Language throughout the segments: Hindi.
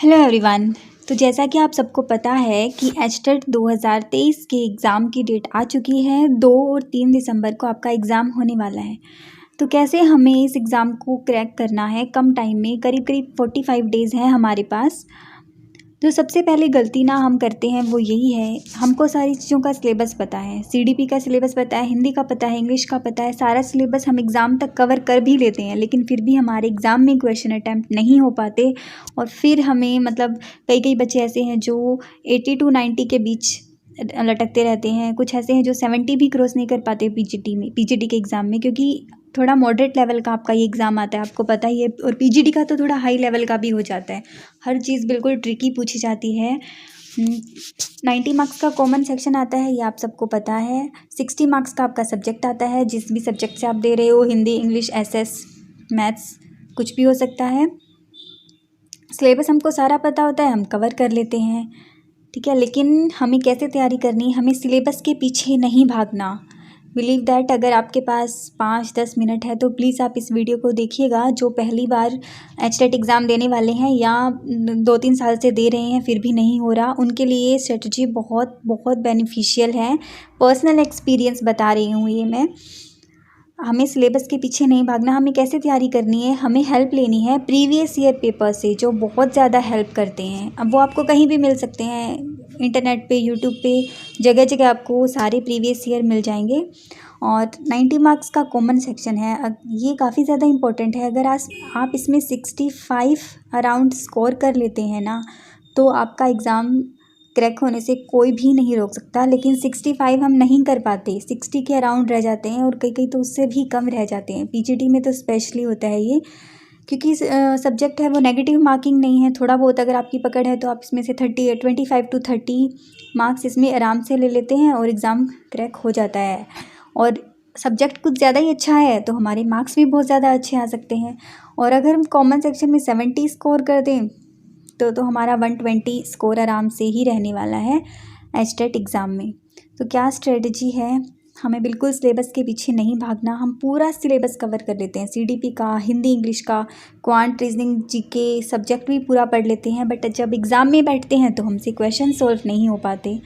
Hello everyone. तो जैसा कि आप सबको पता है कि एचटेट 2023 के एग्ज़ाम की डेट आ चुकी है। 2 और 3 दिसंबर को आपका एग्ज़ाम होने वाला है। तो कैसे हमें इस एग्ज़ाम को क्रैक करना है कम टाइम में, करीब करीब 45 डेज़ है हमारे पास। तो सबसे पहले गलती ना हम करते हैं वो यही है, हमको सारी चीज़ों का सिलेबस पता है, सीडीपी का सिलेबस पता है, हिंदी का पता है, इंग्लिश का पता है, सारा सिलेबस हम एग्ज़ाम तक कवर कर भी लेते हैं, लेकिन फिर भी हमारे एग्ज़ाम में क्वेश्चन अटैम्प्ट नहीं हो पाते। और फिर हमें मतलब कई बच्चे ऐसे हैं जो 80 to 90 के बीच लटकते रहते हैं। कुछ ऐसे हैं जो 70 भी क्रॉस नहीं कर पाते पीजीटी के एग्ज़ाम में, क्योंकि थोड़ा मॉडरेट लेवल का आपका ये एग्ज़ाम आता है, आपको पता ही है। और पीजीटी का तो थोड़ा हाई लेवल का भी हो जाता है, हर चीज़ बिल्कुल ट्रिकी पूछी जाती है। 90 मार्क्स का कॉमन सेक्शन आता है, ये आप सबको पता है। 60 मार्क्स का आपका सब्जेक्ट आता है, जिस भी सब्जेक्ट से आप दे रहे हो, हिंदी, इंग्लिश, एसएस, मैथ्स, कुछ भी हो सकता है। सिलेबस हमको सारा पता होता है, हम कवर कर लेते हैं, ठीक है। लेकिन हमें कैसे तैयारी करनी है, हमें सिलेबस के पीछे नहीं भागना। बिलीव दैट अगर आपके पास 5-10 मिनट है तो प्लीज़ आप इस वीडियो को देखिएगा। जो पहली बार एचटेट एग्ज़ाम देने वाले हैं या 2-3 साल से दे रहे हैं फिर भी नहीं हो रहा, उनके लिए ये स्ट्रेटजी बहुत बहुत बेनिफिशियल है। पर्सनल एक्सपीरियंस बता रही हूँ ये मैं। हमें सिलेबस के पीछे नहीं भागना। हमें कैसे तैयारी करनी है, हमें हेल्प लेनी है प्रीवियस ईयर पेपर से, जो बहुत ज़्यादा हेल्प करते हैं। अब वो आपको कहीं भी मिल सकते हैं, इंटरनेट पे, यूट्यूब पे, जगह जगह आपको सारे प्रीवियस ईयर मिल जाएंगे। और 90 मार्क्स का कॉमन सेक्शन है, ये काफ़ी ज़्यादा इम्पोर्टेंट है। अगर आप इसमें 65 अराउंड स्कोर कर लेते हैं ना, तो आपका एग्ज़ाम क्रैक होने से कोई भी नहीं रोक सकता। लेकिन 65 हम नहीं कर पाते, 60 के अराउंड रह जाते हैं, और कई तो उससे भी कम रह जाते हैं। पीजीटी में तो स्पेशली होता है ये, क्योंकि सब्जेक्ट है वो नेगेटिव मार्किंग नहीं है। थोड़ा बहुत अगर आपकी पकड़ है तो आप इसमें से 25 to 30 मार्क्स इसमें आराम से ले लेते हैं और एग्ज़ाम क्रैक हो जाता है। और सब्जेक्ट कुछ ज़्यादा ही अच्छा है तो हमारे मार्क्स भी बहुत ज़्यादा अच्छे आ सकते हैं। और अगर हम कॉमन सेक्शन में 70 स्कोर कर दें तो हमारा 120 स्कोर आराम से ही रहने वाला है एचटेट एग्ज़ाम में। तो क्या स्ट्रेटजी है, हमें बिल्कुल सिलेबस के पीछे नहीं भागना। हम पूरा सिलेबस कवर कर लेते हैं, सीडीपी का, हिंदी इंग्लिश का, क्वांट, रीजनिंग, जीके सब्जेक्ट भी पूरा पढ़ लेते हैं। बट जब एग्ज़ाम में बैठते हैं तो हमसे क्वेश्चन सॉल्व नहीं हो पाते।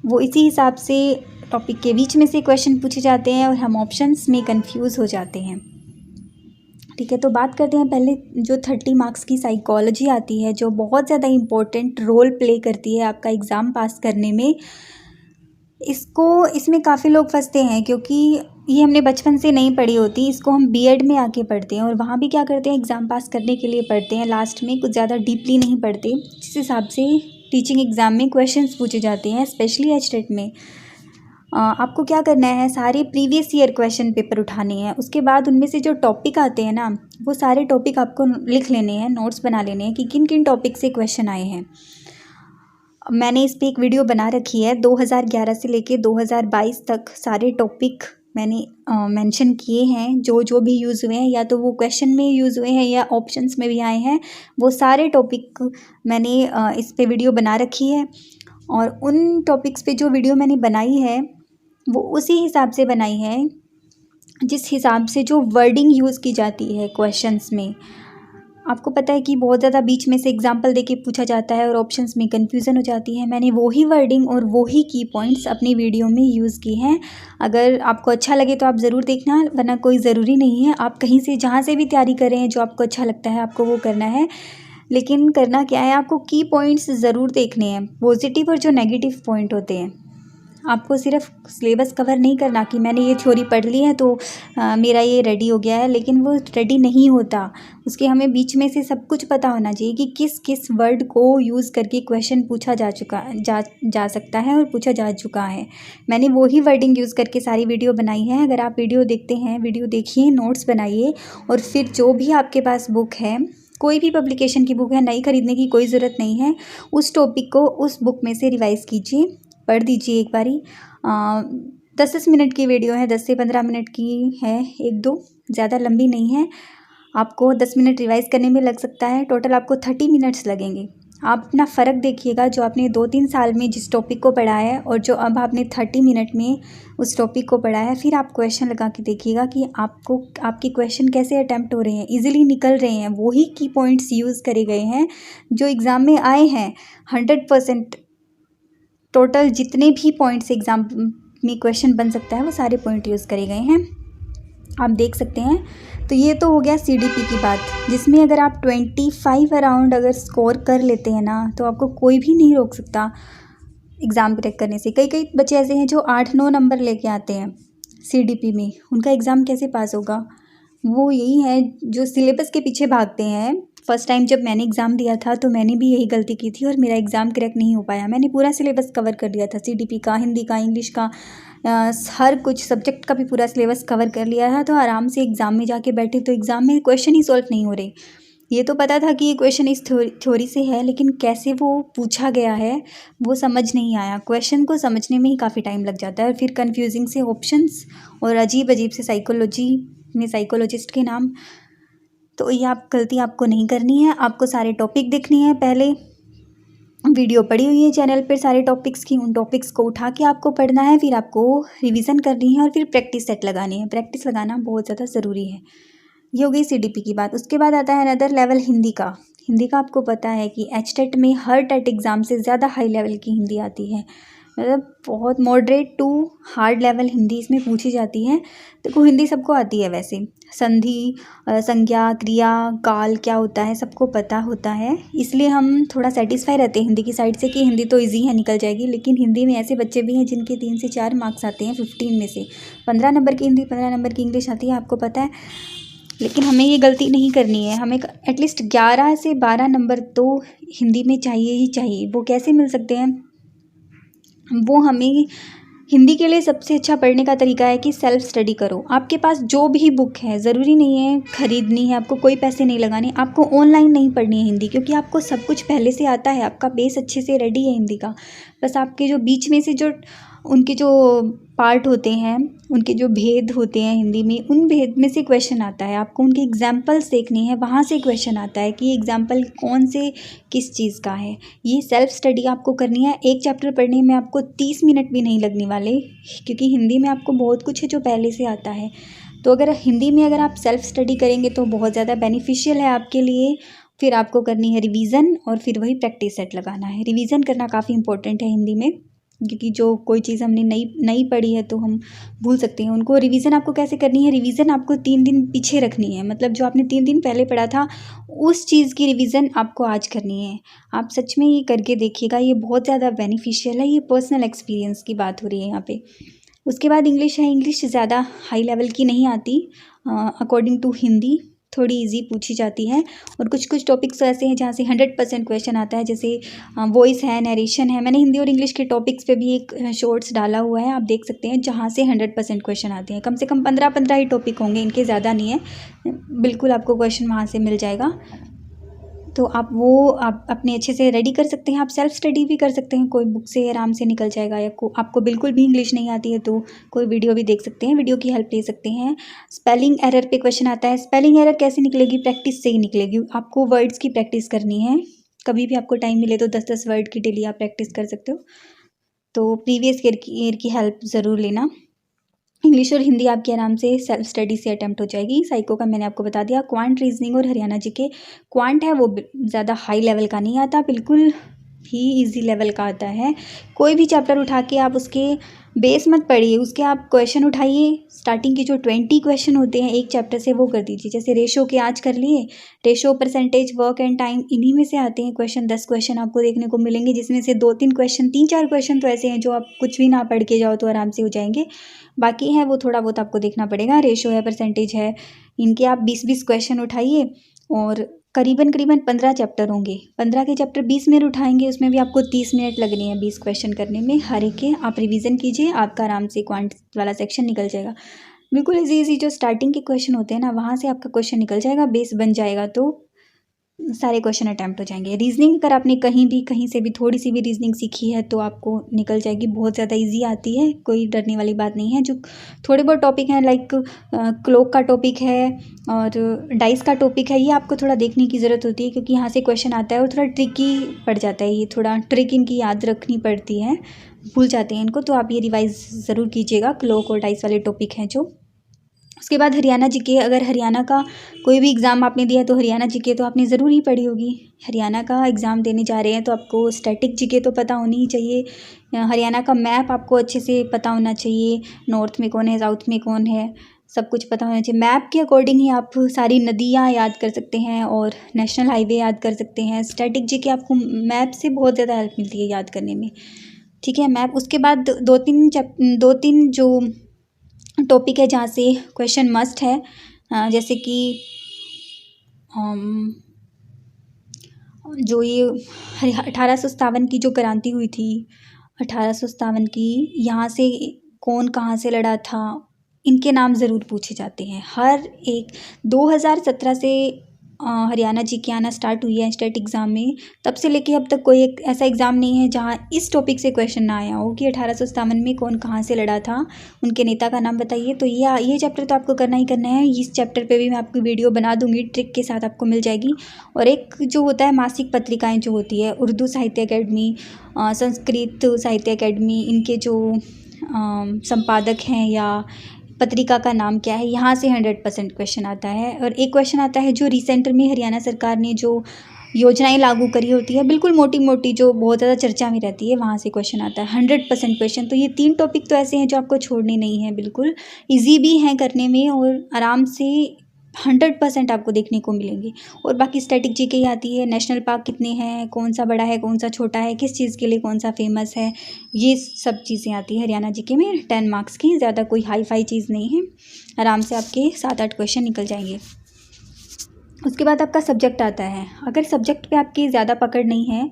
वो इसी हिसाब से टॉपिक के बीच में से क्वेश्चन पूछे जाते हैं और हम ऑप्शंस में कंफ्यूज हो जाते हैं, ठीक है। तो बात करते हैं पहले जो 30 मार्क्स की साइकोलॉजी आती है, जो बहुत ज़्यादा इम्पोर्टेंट रोल प्ले करती है आपका एग्ज़ाम पास करने में। इसमें काफ़ी लोग फंसते हैं, क्योंकि ये हमने बचपन से नहीं पढ़ी होती, इसको हम बीएड में आके पढ़ते हैं। और वहाँ भी क्या करते हैं, एग्ज़ाम पास करने के लिए पढ़ते हैं, लास्ट में कुछ ज़्यादा डीपली नहीं पढ़ते। जिस हिसाब से टीचिंग एग्ज़ाम में क्वेश्चंस पूछे जाते हैं, स्पेशली एचटेट में, आपको क्या करना है, सारे प्रीवियस ईयर क्वेश्चन पेपर उठाने हैं। उसके बाद उनमें से जो टॉपिक आते हैं ना, वो सारे टॉपिक आपको लिख लेने हैं, नोट्स बना लेने हैं कि किन किन टॉपिक से क्वेश्चन आए हैं। मैंने इस पर एक वीडियो बना रखी है, 2011 से लेके 2022 तक सारे टॉपिक मैंने मेंशन किए हैं, जो भी यूज़ हुए हैं, या तो वो क्वेश्चन में यूज़ हुए हैं या ऑप्शंस में भी आए हैं। वो सारे टॉपिक मैंने इस पे वीडियो बना रखी है। और उन टॉपिक्स पे जो वीडियो मैंने बनाई है वो उसी हिसाब से बनाई है जिस हिसाब से जो वर्डिंग यूज़ की जाती है क्वेश्चंस में। आपको पता है कि बहुत ज़्यादा बीच में से एग्जांपल देके पूछा जाता है और ऑप्शंस में कन्फ्यूज़न हो जाती है। मैंने वही वर्डिंग और वही की पॉइंट्स अपनी वीडियो में यूज़ की हैं। अगर आपको अच्छा लगे तो आप ज़रूर देखना, वरना कोई ज़रूरी नहीं है। आप कहीं से जहाँ से भी तैयारी कर रहे हैं, जो आपको अच्छा लगता है आपको वो करना है। लेकिन करना क्या है, आपको की पॉइंट्स ज़रूर देखने हैं, पॉजिटिव और जो नेगेटिव पॉइंट होते हैं। आपको सिर्फ सिलेबस कवर नहीं करना कि मैंने ये थ्योरी पढ़ ली है तो मेरा ये रेडी हो गया है, लेकिन वो रेडी नहीं होता। उसके हमें बीच में से सब कुछ पता होना चाहिए कि किस किस वर्ड को यूज़ करके क्वेश्चन पूछा जा सकता है और पूछा जा चुका है। मैंने वही वर्डिंग यूज़ करके सारी वीडियो बनाई है। अगर आप वीडियो देखते हैं, वीडियो देखिए, नोट्स बनाइए, और फिर जो भी आपके पास बुक है, कोई भी पब्लिकेशन की बुक है, नई खरीदने की कोई ज़रूरत नहीं है, उस टॉपिक को उस बुक में से रिवाइज़ कीजिए, पढ़ दीजिए एक बारी। 10-10 मिनट की वीडियो है, 10 से 15 मिनट की है, 1-2, ज़्यादा लंबी नहीं है। आपको 10 मिनट रिवाइज़ करने में लग सकता है, टोटल आपको 30 मिनट्स लगेंगे। आप अपना फ़र्क देखिएगा, जो आपने 2-3 साल में जिस टॉपिक को पढ़ा है और जो अब आपने 30 मिनट में उस टॉपिक को पढ़ा है, फिर आप क्वेश्चन लगा के देखिएगा कि आपको आपके क्वेश्चन कैसे अटेम्प्ट हो रहे हैं, इजीली निकल रहे हैं, वही की पॉइंट्स यूज़ करे गए हैं जो एग्ज़ाम में आए हैं। 100% टोटल जितने भी पॉइंट्स एग्ज़ाम में क्वेश्चन बन सकता है वो सारे पॉइंट यूज़ करे गए हैं, आप देख सकते हैं। तो ये तो हो गया सीडीपी की बात, जिसमें अगर आप 25 अराउंड अगर स्कोर कर लेते हैं ना, तो आपको कोई भी नहीं रोक सकता एग्ज़ाम क्रैक करने से। कई कई बच्चे ऐसे हैं जो 8-9 नंबर लेके आते हैं सीडीपी में, उनका एग्ज़ाम कैसे पास होगा? वो यही है जो सिलेबस के पीछे भागते हैं। फर्स्ट टाइम जब मैंने एग्ज़ाम दिया था तो मैंने भी यही गलती की थी और मेरा एग्ज़ाम क्रैक नहीं हो पाया। मैंने पूरा सिलेबस कवर कर लिया था, सीडीपी का, हिंदी का, इंग्लिश का, हर कुछ सब्जेक्ट का भी पूरा सिलेबस कवर कर लिया था। तो आराम से एग्ज़ाम में जाके बैठे तो एग्ज़ाम में क्वेश्चन ही सॉल्व नहीं हो रहे। ये तो पता था कि ये क्वेश्चन इस थ्योरी से है, लेकिन कैसे वो पूछा गया है वो समझ नहीं आया। क्वेश्चन को समझने में ही काफ़ी टाइम लग जाता है, फिर कन्फ्यूजिंग से ऑप्शंस और अजीब अजीब से साइकोलॉजी में साइकोलॉजिस्ट के नाम। तो ये गलती आपको नहीं करनी है, आपको सारे टॉपिक देखने हैं। पहले वीडियो पड़ी हुई है चैनल पर सारे टॉपिक्स की, उन टॉपिक्स को उठा के आपको पढ़ना है, फिर आपको रिवीजन करनी है और फिर प्रैक्टिस सेट लगानी है। प्रैक्टिस लगाना बहुत ज़्यादा ज़रूरी है। ये हो गई सीडीपी की बात। उसके बाद आता है अनदर लेवल हिंदी का। हिंदी का आपको पता है कि एचटेट में हर टेट एग्ज़ाम से ज़्यादा हाई लेवल की हिंदी आती है, मतलब बहुत moderate to hard level Hindi इसमें पूछी जाती है। देखो हिंदी सबको आती है वैसे, संधि, संज्ञा, क्रिया, काल क्या होता है सबको पता होता है, इसलिए हम थोड़ा सेटिस्फाई रहते हैं हिंदी की साइड से कि हिंदी तो ईजी है, निकल जाएगी। लेकिन हिंदी में ऐसे बच्चे भी हैं जिनके 3 से 4 मार्क्स आते हैं 15 में से। 15 नंबर की हिंदी, 15 नंबर की इंग्लिश आती है, आपको पता है। लेकिन हमें ये गलती नहीं करनी है, हमें एटलीस्ट 11 से 12 नंबर तो हिंदी में चाहिए ही चाहिए। वो कैसे मिल सकते हैं? वो हमें हिंदी के लिए सबसे अच्छा पढ़ने का तरीका है कि सेल्फ स्टडी करो। आपके पास जो भी बुक है, ज़रूरी नहीं है ख़रीदनी है, आपको कोई पैसे नहीं लगाने, आपको ऑनलाइन नहीं पढ़नी है हिंदी, क्योंकि आपको सब कुछ पहले से आता है, आपका बेस अच्छे से रेडी है हिंदी का। बस आपके जो बीच में से जो उनके जो पार्ट होते हैं, उनके जो भेद होते हैं हिंदी में, उन भेद में से क्वेश्चन आता है, आपको उनके एग्जाम्पल्स देखने हैं, वहाँ से क्वेश्चन आता है कि एग्जाम्पल कौन से किस चीज़ का है। ये सेल्फ स्टडी आपको करनी है। एक चैप्टर पढ़ने में आपको 30 मिनट भी नहीं लगने वाले, क्योंकि हिंदी में आपको बहुत कुछ है जो पहले से आता है। तो अगर हिंदी में अगर आप सेल्फ स्टडी करेंगे तो बहुत ज़्यादा बेनिफिशियल है आपके लिए। फिर आपको करनी है रिवीजन और फिर वही प्रैक्टिस सेट लगाना है। रिवीजन करना काफ़ी इंपॉर्टेंट है हिंदी में, क्योंकि जो कोई चीज़ हमने नई पढ़ी है तो हम भूल सकते हैं उनको। रिवीजन आपको कैसे करनी है? रिवीजन आपको 3 दिन पीछे रखनी है, मतलब जो आपने 3 दिन पहले पढ़ा था उस चीज़ की रिवीजन आपको आज करनी है। आप सच में ये करके देखिएगा, ये बहुत ज़्यादा बेनिफिशियल है। ये पर्सनल एक्सपीरियंस की बात हो रही है यहाँ पे। उसके बाद इंग्लिश है। इंग्लिश ज़्यादा हाई लेवल की नहीं आती, अकॉर्डिंग टू हिंदी थोड़ी इजी पूछी जाती है। और कुछ कुछ टॉपिक्स ऐसे हैं जहाँ से 100% क्वेश्चन आता है, जैसे वॉइस है, नरेशन है। मैंने हिंदी और इंग्लिश के टॉपिक्स पे भी एक शॉर्ट्स डाला हुआ है, आप देख सकते हैं, जहाँ से 100% क्वेश्चन आते हैं। कम से कम 15-15 ही टॉपिक होंगे, इनके ज़्यादा नहीं है। बिल्कुल आपको क्वेश्चन वहाँ से मिल जाएगा। तो आप अपने अच्छे से रेडी कर सकते हैं। आप सेल्फ स्टडी भी कर सकते हैं, कोई बुक से आराम से निकल जाएगा। या आपको बिल्कुल भी इंग्लिश नहीं आती है तो कोई वीडियो भी देख सकते हैं, वीडियो की हेल्प ले सकते हैं। स्पेलिंग एरर पे क्वेश्चन आता है। स्पेलिंग एरर कैसे निकलेगी? प्रैक्टिस से ही निकलेगी। आपको वर्ड्स की प्रैक्टिस करनी है। कभी भी आपको टाइम मिले तो 10-10 वर्ड की डेली आप प्रैक्टिस कर सकते हो। तो प्रीवियस ईयर की हेल्प ज़रूर लेना। इंग्लिश और हिंदी आपकी आराम से सेल्फ स्टडी से अटैम्प्ट हो जाएगी। साइको का मैंने आपको बता दिया। क्वांट, रीजनिंग और हरियाणा जी के क्वांट है वो ज़्यादा हाई लेवल का नहीं आता, बिल्कुल ही इजी लेवल का आता है। कोई भी चैप्टर उठा के आप उसके बेस मत पढ़िए, उसके आप क्वेश्चन उठाइए। स्टार्टिंग के जो 20 क्वेश्चन होते हैं एक चैप्टर से वो कर दीजिए। जैसे रेशो के आज कर लिए, ratio, percentage, work and time, इन्हीं में से आते हैं क्वेश्चन। 10 क्वेश्चन आपको देखने को मिलेंगे, जिसमें से 2-3 क्वेश्चन, 3-4 क्वेश्चन तो ऐसे हैं जो आप कुछ भी ना पढ़ के जाओ तो आराम से हो जाएंगे। बाकी है वो थोड़ा बहुत आपको देखना पड़ेगा। रेशो है, परसेंटेज है, इनके आप 20-20 क्वेश्चन उठाइए और करीबन 15 चैप्टर होंगे। 15 के चैप्टर 20 मिनट उठाएंगे, उसमें भी आपको 30 मिनट लगनी है 20 क्वेश्चन करने में। हर एक के आप रिवीजन कीजिए, आपका आराम से क्वांट वाला सेक्शन निकल जाएगा। बिल्कुल इजी इजी जो स्टार्टिंग के क्वेश्चन होते हैं ना, वहाँ से आपका क्वेश्चन निकल जाएगा, बेस बन जाएगा। तो सारे क्वेश्चन अटैम्प्ट हो जाएंगे। रीजनिंग अगर आपने कहीं से भी थोड़ी सी भी रीजनिंग सीखी है तो आपको निकल जाएगी, बहुत ज़्यादा इजी आती है, कोई डरने वाली बात नहीं है। जो थोड़े बहुत टॉपिक हैं लाइक क्लॉक का टॉपिक है और डाइस का टॉपिक है, ये आपको थोड़ा देखने की ज़रूरत होती है क्योंकि यहाँ से क्वेश्चन आता है और थोड़ा ट्रिकी पड़ जाता है, ये थोड़ा ट्रिक इनकी याद रखनी पड़ती है, भूल जाते हैं इनको, तो आप ये रिवाइज ज़रूर कीजिएगा, क्लॉक और डाइस वाले टॉपिक हैं जो। उसके बाद हरियाणा जीके, अगर हरियाणा का कोई भी एग्ज़ाम आपने दिया तो हरियाणा जीके तो आपने ज़रूर ही पढ़ी होगी। हरियाणा का एग्ज़ाम देने जा रहे हैं तो आपको स्टैटिक जीके तो पता होनी ही चाहिए। हरियाणा का मैप आपको अच्छे से पता होना चाहिए, नॉर्थ में कौन है, साउथ में कौन है, सब कुछ पता होना चाहिए। मैप के अकॉर्डिंग ही आप सारी नदियाँ याद कर सकते हैं और नेशनल हाईवे याद कर सकते हैं। स्टैटिक जीके आपको मैप से बहुत ज़्यादा हेल्प मिलती है याद करने में, ठीक है मैप। उसके बाद दो तीन जो टॉपिक है जहाँ से क्वेश्चन मस्ट है, जैसे कि जो ये 1857 की जो क्रांति हुई थी, 1857 की, यहाँ से कौन कहाँ से लड़ा था, इनके नाम ज़रूर पूछे जाते हैं हर एक। 2017 से हरियाणा जीके आना स्टार्ट हुई है स्टेट एग्ज़ाम में, तब से लेके अब तक कोई एक ऐसा एग्ज़ाम नहीं है जहाँ इस टॉपिक से क्वेश्चन ना आया हो कि 1857 में कौन कहाँ से लड़ा था, उनके नेता का नाम बताइए। तो ये चैप्टर तो आपको करना ही करना है। इस चैप्टर पे भी मैं आपकी वीडियो बना दूंगी, ट्रिक के साथ आपको मिल जाएगी। और एक जो होता है मासिक पत्रिकाएँ जो होती है, उर्दू साहित्य अकेडमी, संस्कृत साहित्य अकेडमी, इनके जो संपादक हैं या पत्रिका का नाम क्या है, यहाँ से 100% क्वेश्चन आता है। और एक क्वेश्चन आता है जो रिसेंट में हरियाणा सरकार ने जो योजनाएं लागू करी होती है, बिल्कुल मोटी मोटी, जो बहुत ज़्यादा चर्चा में रहती है, वहाँ से क्वेश्चन आता है 100% क्वेश्चन। तो ये 3 टॉपिक तो ऐसे हैं जो आपको छोड़ने नहीं है, बिल्कुल ईजी भी हैं करने में और आराम से 100% आपको देखने को मिलेंगे। और बाकी स्टैटिक जीके ही आती है, नेशनल पार्क कितने हैं, कौन सा बड़ा है, कौन सा छोटा है, किस चीज़ के लिए कौन सा फेमस है, ये सब चीज़ें आती है हरियाणा जीके में। 10 मार्क्स की, ज़्यादा कोई हाई फाई चीज़ नहीं है, आराम से आपके 7-8 क्वेश्चन निकल जाएंगे। उसके बाद आपका सब्जेक्ट आता है। अगर सब्जेक्ट पे आपकी ज़्यादा पकड़ नहीं है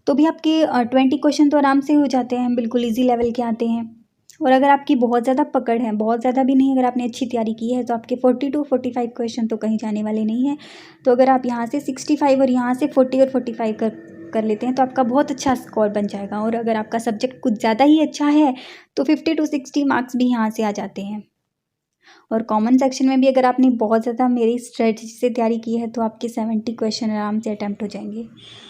तो भी आपके 20 क्वेश्चन तो आराम से हो जाते हैं, बिल्कुल ईजी लेवल के आते हैं। और अगर आपकी बहुत ज़्यादा पकड़ है, बहुत ज़्यादा भी नहीं, अगर आपने अच्छी तैयारी की है तो आपके 40 to 45 क्वेश्चन तो कहीं जाने वाले नहीं हैं। तो अगर आप यहाँ से 65 और यहाँ से 40 और 45 कर लेते हैं तो आपका बहुत अच्छा स्कोर बन जाएगा। और अगर आपका सब्जेक्ट कुछ ज़्यादा ही अच्छा है तो 50 to 60 मार्क्स भी यहाँ से आ जाते हैं। और कॉमन सेक्शन में भी अगर आपने बहुत ज़्यादा मेरी स्ट्रेटजी से तैयारी की है तो आपके 70 क्वेश्चन आराम से अटैम्प्ट हो जाएंगे।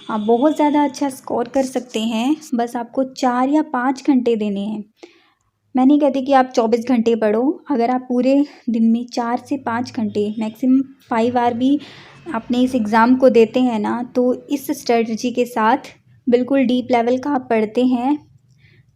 आप बहुत ज़्यादा अच्छा स्कोर कर सकते हैं, बस आपको 4 या 5 घंटे देने हैं। मैं नहीं कहती कि आप 24 घंटे पढ़ो, अगर आप पूरे दिन में 4 से 5 घंटे, मैक्सिमम 5 आवर भी आपने इस एग्ज़ाम को देते हैं ना, तो इस स्ट्रेटजी के साथ बिल्कुल डीप लेवल का आप पढ़ते हैं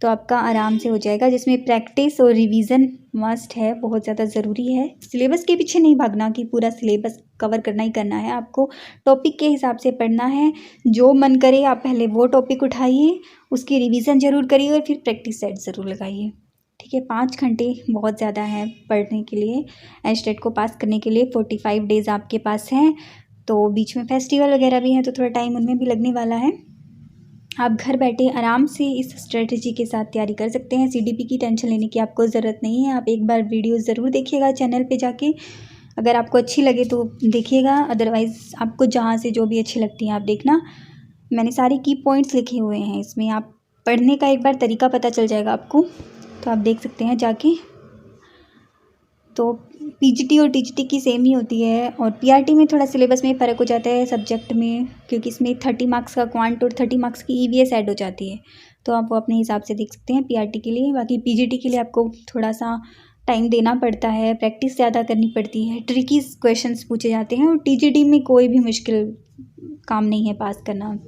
तो आपका आराम से हो जाएगा, जिसमें प्रैक्टिस और रिवीजन मस्ट है, बहुत ज़्यादा ज़रूरी है। सिलेबस के पीछे नहीं भागना कि पूरा सिलेबस कवर करना ही करना है, आपको टॉपिक के हिसाब से पढ़ना है। जो मन करे आप पहले वो टॉपिक उठाइए, उसकी रिवीजन ज़रूर करिए और फिर प्रैक्टिस सेट ज़रूर लगाइए, ठीक है। 5 घंटे बहुत ज़्यादा है पढ़ने के लिए, एचटेट को पास करने के लिए। 45 डेज़ आपके पास हैं, तो बीच में फेस्टिवल वगैरह भी हैं तो थोड़ा टाइम उनमें भी लगने वाला है। आप घर बैठे आराम से इस स्ट्रेटजी के साथ तैयारी कर सकते हैं। सीडीपी की टेंशन लेने की आपको ज़रूरत नहीं है। आप एक बार वीडियो ज़रूर देखिएगा चैनल पे जाके, अगर आपको अच्छी लगे तो देखिएगा, अदरवाइज़ आपको जहाँ से जो भी अच्छी लगती हैं आप देखना। मैंने सारे की पॉइंट्स लिखे हुए हैं इसमें, आप पढ़ने का एक बार तरीका पता चल जाएगा आपको, तो आप देख सकते हैं जाके। तो पीजीटी और टीजीटी की सेम ही होती है, और पीआरटी में थोड़ा सिलेबस में फ़र्क हो जाता है सब्जेक्ट में, क्योंकि इसमें 30 मार्क्स का क्वांट और 30 मार्क्स की ईवीएस ऐड हो जाती है, तो आप वो अपने हिसाब से देख सकते हैं पीआरटी के लिए। बाकी पीजीटी के लिए आपको थोड़ा सा टाइम देना पड़ता है, प्रैक्टिस ज़्यादा करनी पड़ती है, ट्रिकी क्वेश्चंस पूछे जाते हैं। और टीजीटी में कोई भी मुश्किल काम नहीं है पास करना,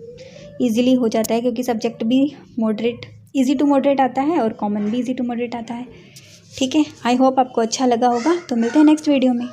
ईजिली हो जाता है, क्योंकि सब्जेक्ट भी मॉडरेट, ईजी टू मॉडरेट आता है और कॉमन भी ईजी टू मॉडरेट आता है, ठीक है। आई होप आपको अच्छा लगा होगा, तो मिलते हैं नेक्स्ट वीडियो में।